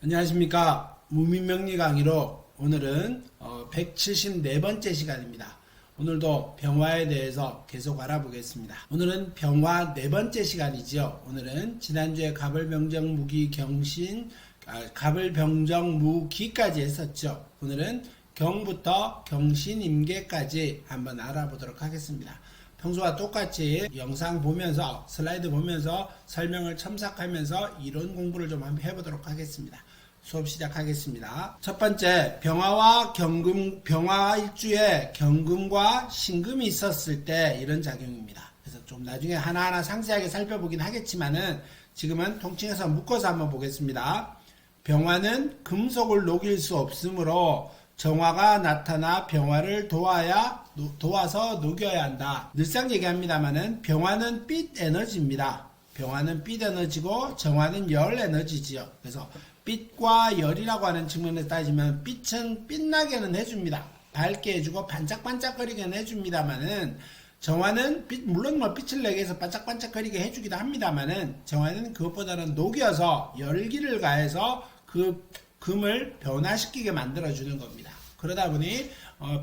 안녕하십니까. 무민명리 강의로 오늘은 174번째 시간입니다. 오늘도 병화에 대해서 계속 알아보겠습니다. 오늘은 병화 4번째 시간이죠. 오늘은 지난주에 갑을병정무기 경신, 갑을병정무기까지 했었죠. 오늘은 경부터 경신임계까지 한번 알아보도록 하겠습니다. 평소와 똑같이 영상 보면서 슬라이드 보면서 설명을 첨삭하면서 이론 공부를 좀 한번 해보도록 하겠습니다. 수업 시작하겠습니다. 첫 번째, 병화와 경금, 병화 일주에 경금과 신금이 있었을 때 이런 작용입니다. 그래서 좀 나중에 하나하나 상세하게 살펴보긴 하겠지만은 지금은 통칭해서 묶어서 한번 보겠습니다. 병화는 금속을 녹일 수 없으므로 정화가 나타나 병화를 도와서 녹여야 한다. 늘상 얘기합니다만은 병화는 빛 에너지입니다. 병화는 빛 에너지고 정화는 열 에너지지요. 그래서 빛과 열이라고 하는 측면에서 따지면 빛은 빛나게는 해줍니다. 밝게 해주고 반짝반짝거리게는 해줍니다만은 정화는 물론 빛을 내게 해서 반짝반짝거리게 해주기도 합니다만은 정화는 그것보다는 녹여서 열기를 가해서 그 금을 변화시키게 만들어주는 겁니다. 그러다 보니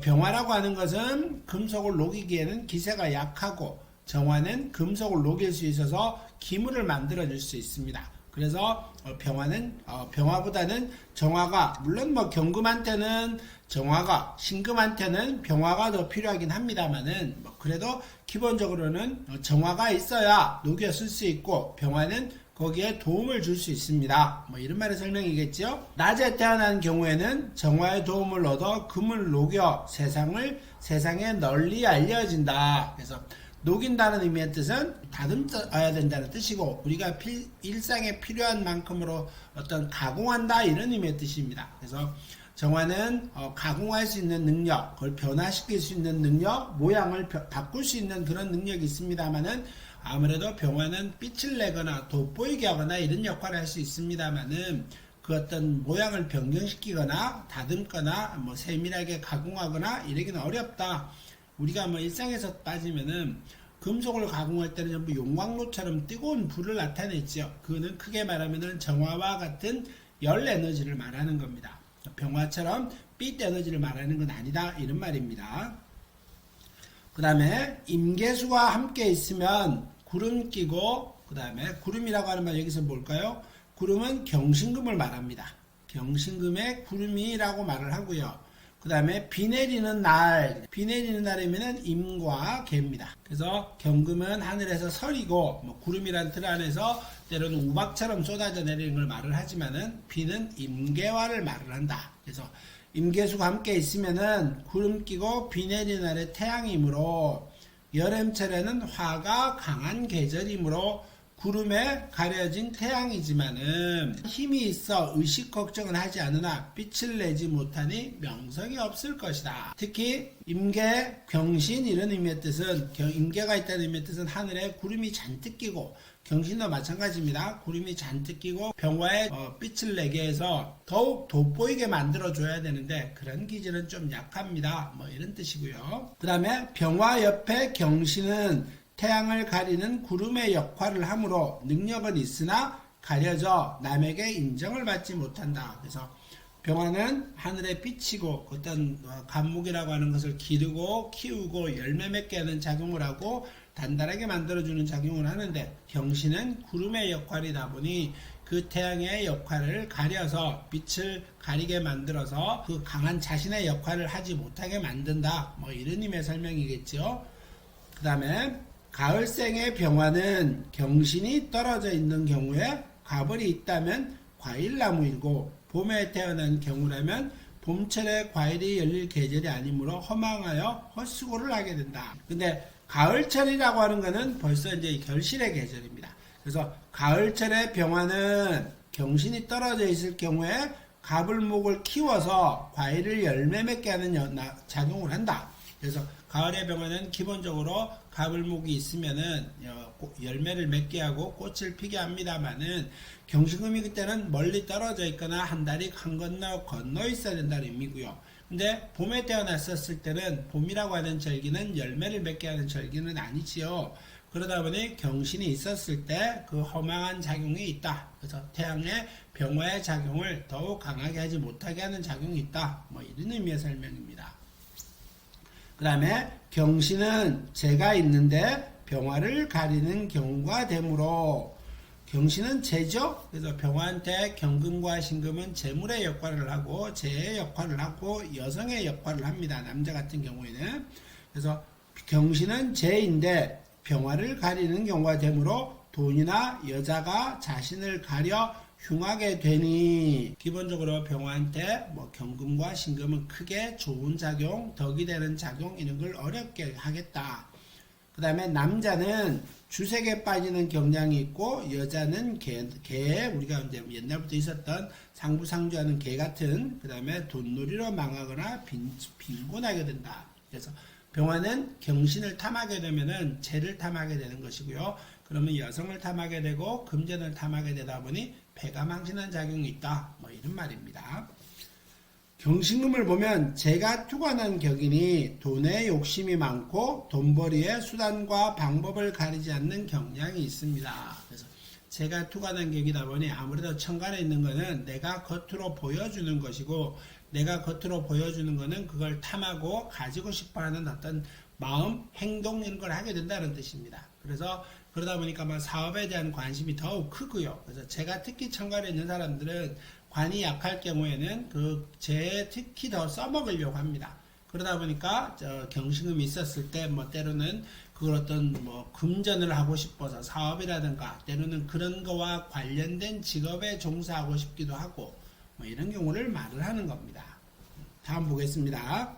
병화라고 하는 것은 금속을 녹이기에는 기세가 약하고 정화는 금속을 녹일 수 있어서 기물을 만들어줄 수 있습니다. 그래서 병화보다는 정화가, 물론 경금한테는 정화가, 신금한테는 병화가 더 필요하긴 합니다만은 그래도 기본적으로는 정화가 있어야 녹여 쓸 수 있고 병화는 거기에 도움을 줄 수 있습니다. 이런 말의 설명이겠죠. 낮에 태어난 경우에는 정화의 도움을 얻어 금을 녹여 세상에 널리 알려진다. 그래서 녹인다는 의미의 뜻은 다듬어야 된다는 뜻이고, 우리가 일상에 필요한 만큼으로 어떤 가공한다 이런 의미의 뜻입니다. 그래서 정화는 가공할 수 있는 능력, 그걸 변화시킬 수 있는 능력, 모양을 바꿀 수 있는 그런 능력이 있습니다만은 아무래도 병화는 빛을 내거나 돋보이게 하거나 이런 역할을 할 수 있습니다만은 그 어떤 모양을 변경시키거나 다듬거나 세밀하게 가공하거나 이러기는 어렵다. 우리가 일상에서 따지면은 금속을 가공할 때는 전부 용광로처럼 뜨거운 불을 나타냈죠. 그거는 크게 말하면은 정화와 같은 열 에너지를 말하는 겁니다. 병화처럼 빛 에너지를 말하는 건 아니다 이런 말입니다. 그 다음에 임계수가 함께 있으면 구름 끼고, 그 다음에 구름이라고 하는 말 여기서 뭘까요? 구름은 경신금을 말합니다. 경신금의 구름이라고 말을 하고요. 그 다음에 비 내리는 날이면은 임과 개입니다. 그래서 경금은 하늘에서 설이고 구름이란 틀 안에서 때로는 우박처럼 쏟아져 내리는 걸 말을 하지만은 비는 임계화를 말을 한다. 그래서 임계수가 함께 있으면은 구름 끼고 비 내리는 날에 태양이므로 여름철에는 화가 강한 계절이므로 구름에 가려진 태양이지만은 힘이 있어 의식 걱정은 하지 않으나 빛을 내지 못하니 명성이 없을 것이다. 특히 임계, 경신 이런 의미의 뜻은, 임계가 있다는 의미의 뜻은 하늘에 구름이 잔뜩 끼고, 경신도 마찬가지입니다. 구름이 잔뜩 끼고 병화에 빛을 내게 해서 더욱 돋보이게 만들어줘야 되는데 그런 기질은 좀 약합니다. 이런 뜻이고요. 그 다음에 병화 옆에 경신은 태양을 가리는 구름의 역할을 하므로 능력은 있으나 가려져 남에게 인정을 받지 못한다. 그래서 병화는 하늘에 비치고 어떤 감목이라고 하는 것을 기르고 키우고 열매 맺게 하는 작용을 하고 단단하게 만들어주는 작용을 하는데, 경신은 구름의 역할이다 보니 그 태양의 역할을 가려서 빛을 가리게 만들어서 그 강한 자신의 역할을 하지 못하게 만든다. 이런 의미의 설명이겠죠. 그 다음에 가을생의 병화는 경신이 떨어져 있는 경우에 가벌이 있다면 과일나무이고, 봄에 태어난 경우라면 봄철에 과일이 열릴 계절이 아니므로 허망하여 헛수고를 하게 된다. 근데 가을철이라고 하는 것은 벌써 이제 결실의 계절입니다. 그래서 가을철의 병화는 경신이 떨어져 있을 경우에 가불목을 키워서 과일을 열매 맺게 하는 작용을 한다. 그래서 가을의 병화는 기본적으로 가불목이 있으면은 열매를 맺게 하고 꽃을 피게 합니다만은 경신금이 그때는 멀리 떨어져 있거나 한 다리 한 건너 있어야 된다는 의미고요. 근데 봄에 태어났었을 때는 봄이라고 하는 절기는 열매를 맺게 하는 절기는 아니지요. 그러다 보니 경신이 있었을 때 그 허망한 작용이 있다. 그래서 태양의 병화의 작용을 더욱 강하게 하지 못하게 하는 작용이 있다. 뭐 이런 의미의 설명입니다. 그 다음에 경신은 재가 있는데 병화를 가리는 경우가 되므로, 경신은 재죠. 그래서 병화한테 경금과 신금은 재물의 역할을 하고 재의 역할을 하고 여성의 역할을 합니다. 남자 같은 경우에는. 그래서 경신은 재인데 병화를 가리는 경우가 되므로 돈이나 여자가 자신을 가려 흉하게 되니, 기본적으로 병화한테 뭐 경금과 신금은 크게 좋은 작용, 덕이 되는 작용 이런 걸 어렵게 하겠다. 그 다음에 남자는 주색에 빠지는 경향이 있고 여자는 개, 우리가 이제 옛날부터 있었던 상부상조하는 개 같은, 그 다음에 돈놀이로 망하거나 빈곤하게 된다. 그래서 병화는 경신을 탐하게 되면은 재를 탐하게 되는 것이고요. 그러면 여성을 탐하게 되고 금전을 탐하게 되다 보니 배가 망신한 작용이 있다. 뭐 이런 말입니다. 경신금을 보면 재가 투관한 격이니 돈에 욕심이 많고 돈벌이의 수단과 방법을 가리지 않는 경향이 있습니다. 그래서 재가 투관한 격이다 보니 아무래도 천간에 있는 것은 내가 겉으로 보여주는 것이고, 내가 겉으로 보여주는 것은 그걸 탐하고 가지고 싶어하는 어떤 마음, 행동 이런 걸 하게 된다는 뜻입니다. 그래서 그러다 보니까 막 사업에 대한 관심이 더욱 크고요. 그래서 제가 특히 천간에 있는 사람들은 관이 약할 경우에는 그 재에 특히 더 써먹으려고 합니다. 그러다 보니까 경신금이 있었을 때 뭐 때로는 그걸 어떤 뭐 금전을 하고 싶어서 사업이라든가 때로는 그런 거와 관련된 직업에 종사하고 싶기도 하고 뭐 이런 경우를 말을 하는 겁니다. 다음 보겠습니다.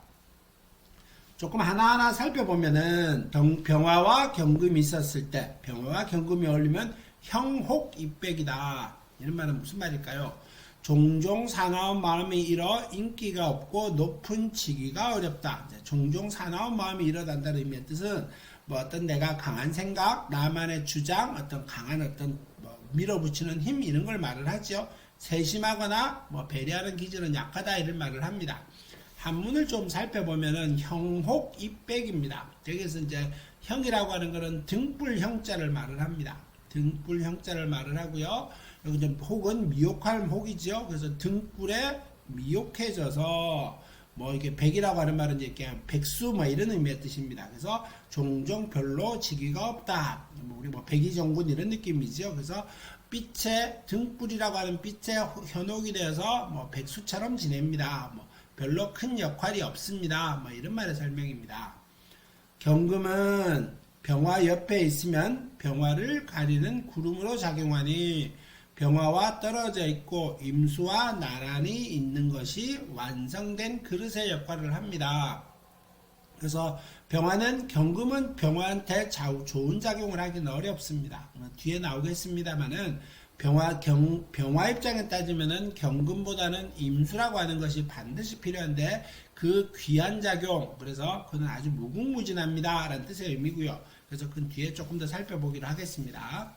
조금 하나하나 살펴보면은 병화와 경금이 있었을 때, 병화와 경금이 어울리면 형혹입백이다. 이런 말은 무슨 말일까요? 종종 사나운 마음이 일어 인기가 없고 높은 지기가 어렵다. 종종 사나운 마음이 일어난다는 의미의 뜻은 뭐 어떤 내가 강한 생각, 나만의 주장, 어떤 강한 어떤 뭐 밀어붙이는 힘 이런 걸 말을 하죠. 세심하거나 뭐 배려하는 기질은 약하다 이런 말을 합니다. 한문을 좀 살펴보면은 형혹입백입니다. 여기서 이제 형이라고 하는 것은 등불 형자를 말을 합니다. 등불 형자를 말을 하고요. 여기 좀 혹은 미혹할 혹이죠. 그래서 등불에 미혹해져서 뭐 이게 백이라고 하는 말은 이제 백수 뭐 이런 의미의 뜻입니다. 그래서 종종 별로 지기가 없다. 우리 뭐 백이정군 이런 느낌이죠. 그래서 빛의 등불이라고 하는 빛의 현혹이 되어서 뭐 백수처럼 지냅니다. 뭐 별로 큰 역할이 없습니다. 뭐 이런 말의 설명입니다. 경금은 병화 옆에 있으면 병화를 가리는 구름으로 작용하니 병화와 떨어져 있고 임수와 나란히 있는 것이 완성된 그릇의 역할을 합니다. 그래서 병화는 경금은 병화한테 좋은 작용을 하기는 어렵습니다. 뒤에 나오겠습니다만은 병화 입장에 따지면은 경금보다는 임수라고 하는 것이 반드시 필요한데 그 귀한 작용, 그래서 그는 아주 무궁무진합니다 라는 뜻의 의미고요. 그래서 그 뒤에 조금 더 살펴보기로 하겠습니다.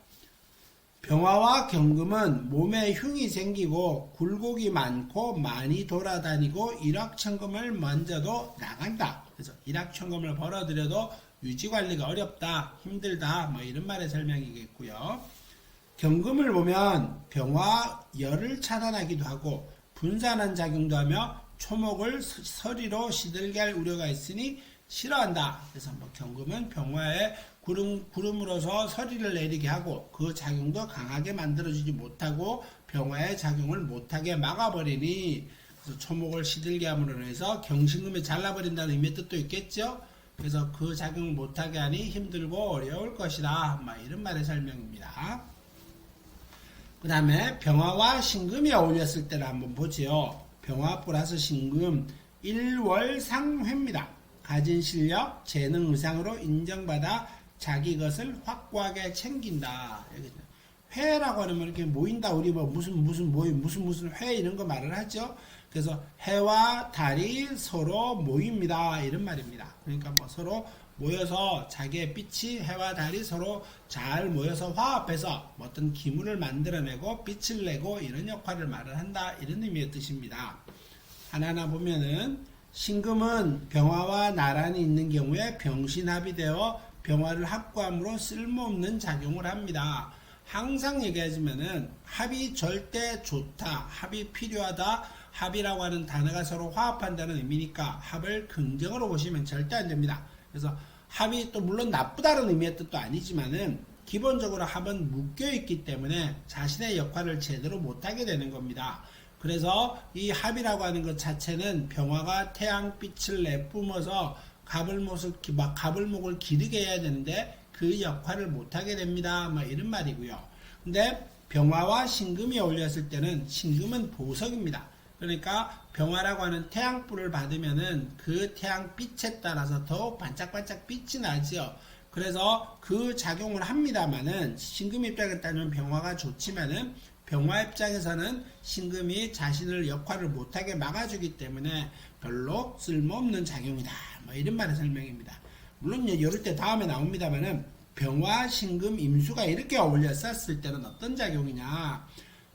병화와 경금은 몸에 흉이 생기고 굴곡이 많고 많이 돌아다니고 일확천금을 먼저도 나간다. 그래서 일확천금을 벌어들여도 유지관리가 어렵다, 힘들다, 뭐 이런 말의 설명이겠고요. 경금을 보면 병화 열을 차단하기도 하고 분산한 작용도 하며 초목을 서리로 시들게 할 우려가 있으니 싫어한다. 그래서 뭐 경금은 병화에 구름으로서 서리를 내리게 하고 그 작용도 강하게 만들어주지 못하고 병화의 작용을 못하게 막아버리니, 그래서 초목을 시들게 함으로 해서 경신금에 잘라버린다는 의미의 뜻도 있겠죠. 그래서 그 작용을 못하게 하니 힘들고 어려울 것이다. 이런 말의 설명입니다. 그 다음에 병화와 신금이 어울렸을 때를 한번 보죠. 병화 플러스 신금 일월상회입니다. 가진 실력, 재능, 의상으로 인정받아 자기 것을 확고하게 챙긴다. 회라고 하면 이렇게 모인다. 우리 뭐 무슨 회 이런 거 말을 하죠. 그래서 해와 달이 서로 모입니다. 이런 말입니다. 그러니까 뭐 서로 모여서 자기의 빛이 해와 달이 서로 잘 모여서 화합해서 어떤 기물을 만들어내고 빛을 내고 이런 역할을 말을 한다. 이런 의미의 뜻입니다. 하나하나 보면은 신금은 병화와 나란히 있는 경우에 병신합이 되어 병화를 합구함으로 쓸모없는 작용을 합니다. 항상 얘기하지만은 합이 절대 좋다, 합이 필요하다, 합이라고 하는 단어가 서로 화합한다는 의미니까 합을 긍정으로 보시면 절대 안 됩니다. 그래서 합이 또 물론 나쁘다는 의미의 뜻도 아니지만은 기본적으로 합은 묶여있기 때문에 자신의 역할을 제대로 못하게 되는 겁니다. 그래서 이 합이라고 하는 것 자체는 병화가 태양빛을 내뿜어서 가불목을 기르게 해야 되는데 그 역할을 못하게 됩니다. 뭐 이런 말이고요. 근데 병화와 신금이 어울렸을 때는 신금은 보석입니다. 그러니까 병화라고 하는 태양불을 받으면은 그 태양빛에 따라서 더욱 반짝반짝 빛이 나죠. 그래서 그 작용을 합니다만은 신금 입장에 따르면 병화가 좋지만은 병화 입장에서는 신금이 자신을 역할을 못하게 막아주기 때문에 별로 쓸모없는 작용이다. 뭐 이런 말의 설명입니다. 물론 이럴 때 다음에 나옵니다만은 병화, 신금, 임수가 이렇게 어울렸었을 때는 어떤 작용이냐.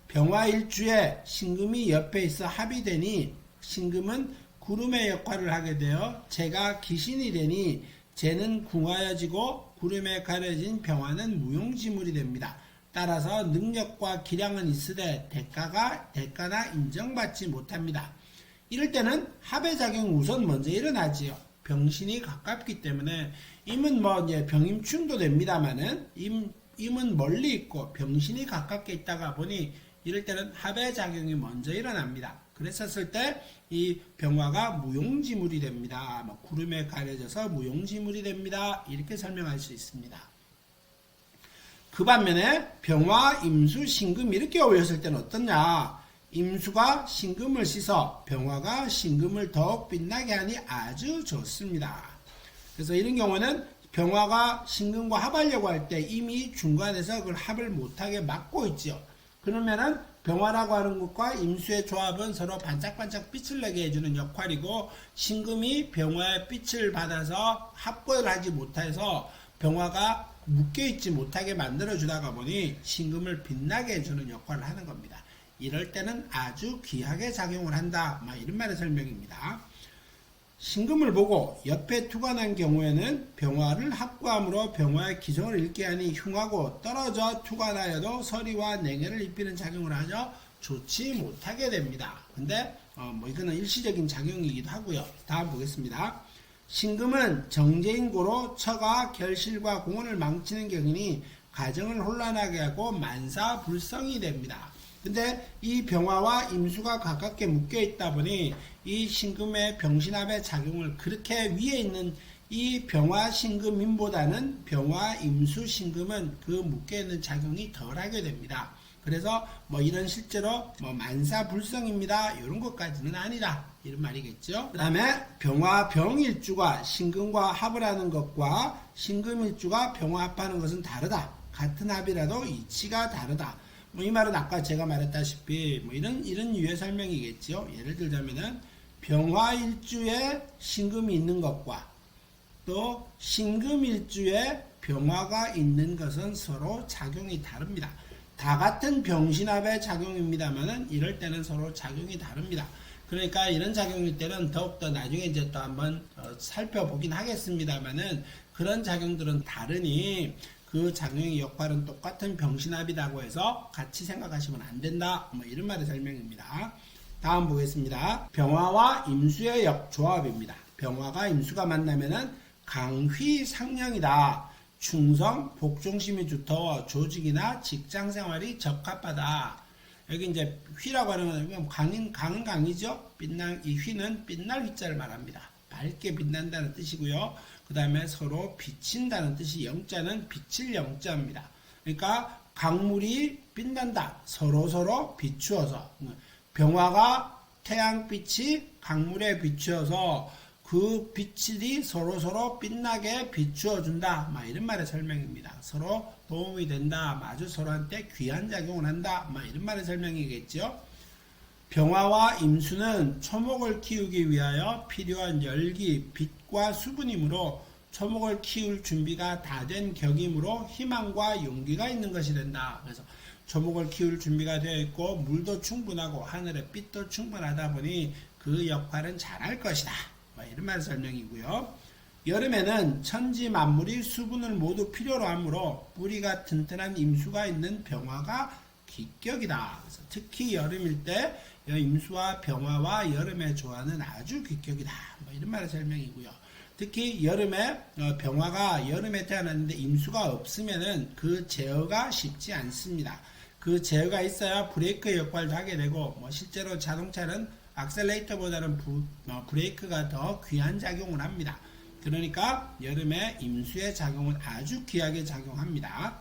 병화 일주에 신금이 옆에 있어 합이 되니 신금은 구름의 역할을 하게 되어 재가 기신이 되니 재는 궁하여지고 구름에 가려진 병화는 무용지물이 됩니다. 따라서 능력과 기량은 있으되 대가나 인정받지 못합니다. 이럴 때는 합의 작용이 우선 먼저 일어나지요. 병신이 가깝기 때문에 임은 병임충도 됩니다만은 임은 멀리 있고 병신이 가깝게 있다가 보니 이럴 때는 합의 작용이 먼저 일어납니다. 그랬었을 때 이 병화가 무용지물이 됩니다. 구름에 가려져서 무용지물이 됩니다. 이렇게 설명할 수 있습니다. 그 반면에 병화, 임수, 신금 이렇게 어울렸을 때는 어떠냐? 임수가 신금을 씻어 병화가 신금을 더욱 빛나게 하니 아주 좋습니다. 그래서 이런 경우는 병화가 신금과 합하려고 할 때 이미 중간에서 그걸 합을 못하게 막고 있죠. 그러면은 병화라고 하는 것과 임수의 조합은 서로 반짝반짝 빛을 내게 해주는 역할이고 신금이 병화의 빛을 받아서 합고를 하지 못해서 병화가 묶여있지 못하게 만들어주다가 보니 신금을 빛나게 해주는 역할을 하는 겁니다. 이럴 때는 아주 귀하게 작용을 한다. 이런 말의 설명입니다. 신금을 보고 옆에 투가 난 경우에는 병화를 합구함으로 병화의 기성을 잃게 하니 흉하고 떨어져 투가 나여도 서리와 냉해를 입히는 작용을 하여 좋지 못하게 됩니다. 근데 이거는 일시적인 작용이기도 하고요. 다음 보겠습니다. 신금은 정제인고로 처가 결실과 공헌을 망치는 경이니 가정을 혼란하게 하고 만사불성이 됩니다. 근데 이 병화와 임수가 가깝게 묶여 있다 보니 이 신금의 병신합의 작용을 그렇게 위에 있는 이 병화 신금임보다는 병화 임수 신금은 그 묶여 있는 작용이 덜하게 됩니다. 그래서 이런 실제로 만사불성입니다. 이런 것까지는 아니다. 이런 말이겠죠. 그 다음에 병화 병일주가 신금과 합을 하는 것과 신금일주가 병화 합하는 것은 다르다. 같은 합이라도 이치가 다르다. 이 말은 아까 제가 말했다시피 이런 유의 설명이겠죠. 예를 들자면은 병화일주에 신금이 있는 것과 또 신금일주에 병화가 있는 것은 서로 작용이 다릅니다. 다 같은 병신합의 작용입니다만은 이럴 때는 서로 작용이 다릅니다. 그러니까 이런 작용일 때는 더욱더 나중에 이제 또 한번 살펴보긴 하겠습니다만은 그런 작용들은 다르니 그 작용의 역할은 똑같은 병신합이라고 해서 같이 생각하시면 안 된다. 이런 말의 설명입니다. 다음 보겠습니다. 병화와 임수의 역조합입니다. 병화가 임수가 만나면은 강휘상령이다. 충성, 복종심이 두터워 조직이나 직장 생활이 적합하다. 여기 이제 휘라고 하는 건 강은 강이죠. 이 휘는 빛날 휘자를 말합니다. 밝게 빛난다는 뜻이고요. 그 다음에 서로 비친다는 뜻이 영자는 비칠 영자입니다. 그러니까 강물이 빛난다. 서로 비추어서 병화가 태양빛이 강물에 비추어서 그 빛이 서로 빛나게 비추어준다. 이런 말의 설명입니다. 서로 도움이 된다. 아주 서로한테 귀한 작용을 한다. 이런 말의 설명이겠죠. 병화와 임수는 초목을 키우기 위하여 필요한 열기, 빛과 수분이므로 초목을 키울 준비가 다 된 격이므로 희망과 용기가 있는 것이 된다. 그래서 초목을 키울 준비가 되어 있고 물도 충분하고 하늘의 빛도 충분하다 보니 그 역할은 잘할 것이다. 이런 말 설명이고요. 여름에는 천지 만물이 수분을 모두 필요로 하므로 뿌리가 튼튼한 임수가 있는 병화가 귀격이다. 그래서 특히 여름일 때 임수와 병화와 여름의 조화는 아주 귀격이다. 뭐 이런 말의 설명이고요. 특히 여름에 병화가 여름에 태어났는데 임수가 없으면은 그 제어가 쉽지 않습니다. 그 제어가 있어야 브레이크 역할도 하게 되고 뭐 실제로 자동차는 악셀레이터보다는 브레이크가 더 귀한 작용을 합니다. 그러니까 여름에 임수의 작용은 아주 귀하게 작용합니다.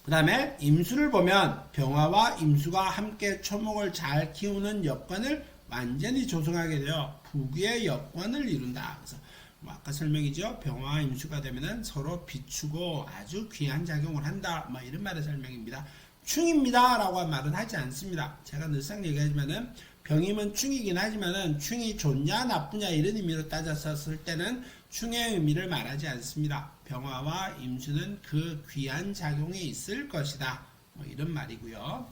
그 다음에 임수를 보면 병화와 임수가 함께 초목을 잘 키우는 여건을 완전히 조성하게 되어 부귀의 여건을 이룬다. 그래서 뭐 아까 설명이죠. 병화와 임수가 되면은 서로 비추고 아주 귀한 작용을 한다. 뭐 이런 말의 설명입니다. 충입니다 라고 말은 하지 않습니다. 제가 늘상 얘기하지만은 병임은 충이긴 하지만은 충이 좋냐 나쁘냐 이런 의미로 따졌을 때는 충의 의미를 말하지 않습니다. 병화와 임수는 그 귀한 작용이 있을 것이다. 뭐 이런 말이고요.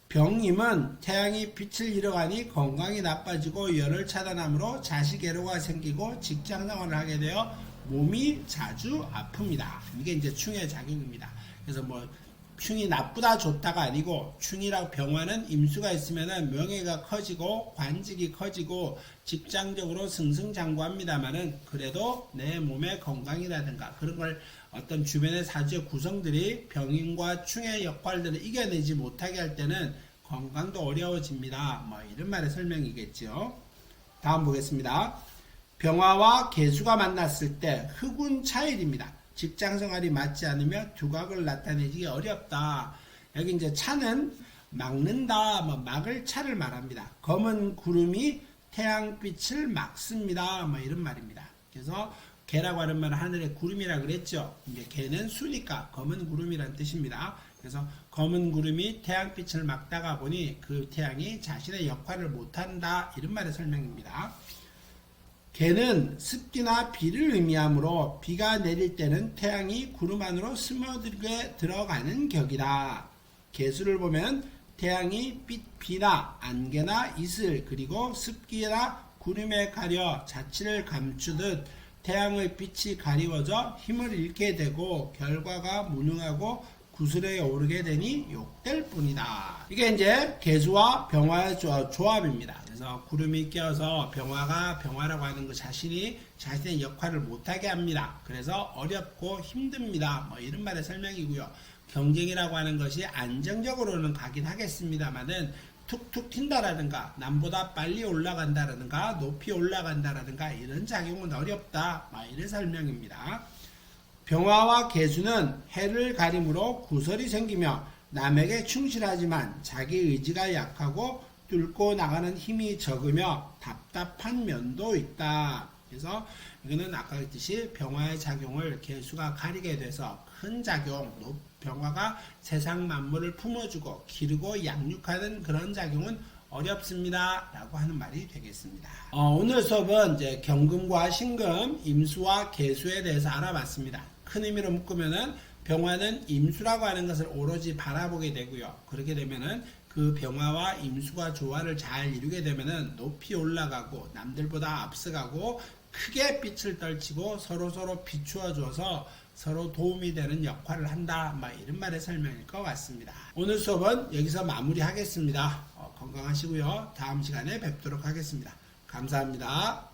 병임은 태양이 빛을 잃어가니 건강이 나빠지고 열을 차단하므로 자식애로가 생기고 직장생활을 하게 되어 몸이 자주 아픕니다. 이게 이제 충의 작용입니다. 그래서 뭐 충이 나쁘다 좋다가 아니고 충이랑 병화는 임수가 있으면 명예가 커지고 관직이 커지고 직장적으로 승승장구합니다만은 그래도 내 몸의 건강이라든가 그런 걸 어떤 주변의 사주의 구성들이 병인과 충의 역할들을 이겨내지 못하게 할 때는 건강도 어려워집니다. 뭐 이런 말의 설명이겠죠. 다음 보겠습니다. 병화와 계수가 만났을 때 흑운 차일입니다. 직장생활이 맞지 않으며 두각을 나타내기 어렵다. 여기 이제 차는 막는다, 뭐 막을 차를 말합니다. 검은 구름이 태양빛을 막습니다. 뭐 이런 말입니다. 그래서 개라고 하는 말은 하늘의 구름이라 그랬죠. 이제 개는 수니까 검은 구름이란 뜻입니다. 그래서 검은 구름이 태양빛을 막다가 보니 그 태양이 자신의 역할을 못한다. 이런 말의 설명입니다. 개는 습기나 비를 의미하므로 비가 내릴 때는 태양이 구름 안으로 스며들게 들어가는 격이다. 개수를 보면 태양이 비나 안개나 이슬 그리고 습기나 구름에 가려 자취를 감추듯 태양의 빛이 가리워져 힘을 잃게 되고 결과가 무능하고 구슬에 오르게 되니 욕될 뿐이다. 이게 이제 개수와 병화의 조합입니다. 그래서 구름이 껴서 병화라고 하는 그 자신이 자신의 역할을 못하게 합니다. 그래서 어렵고 힘듭니다. 뭐 이런 말의 설명이고요. 경쟁이라고 하는 것이 안정적으로는 가긴 하겠습니다만은 툭툭 튄다라든가 남보다 빨리 올라간다라든가 높이 올라간다라든가 이런 작용은 어렵다. 뭐 이런 설명입니다. 병화와 계수는 해를 가림으로 구설이 생기며 남에게 충실하지만 자기 의지가 약하고 뚫고 나가는 힘이 적으며 답답한 면도 있다. 그래서 이거는 아까 그랬듯이 병화의 작용을 계수가 가리게 돼서 큰 작용, 병화가 세상 만물을 품어주고 기르고 양육하는 그런 작용은 어렵습니다. 라고 하는 말이 되겠습니다. 오늘 수업은 이제 경금과 신금, 임수와 계수에 대해서 알아봤습니다. 큰 의미로 묶으면은 병화는 임수라고 하는 것을 오로지 바라보게 되고요. 그렇게 되면은 그 병화와 임수가 조화를 잘 이루게 되면은 높이 올라가고 남들보다 앞서가고 크게 빛을 떨치고 서로 비추어 줘서 서로 도움이 되는 역할을 한다. 이런 말의 설명일 것 같습니다. 오늘 수업은 여기서 마무리하겠습니다. 건강하시고요. 다음 시간에 뵙도록 하겠습니다. 감사합니다.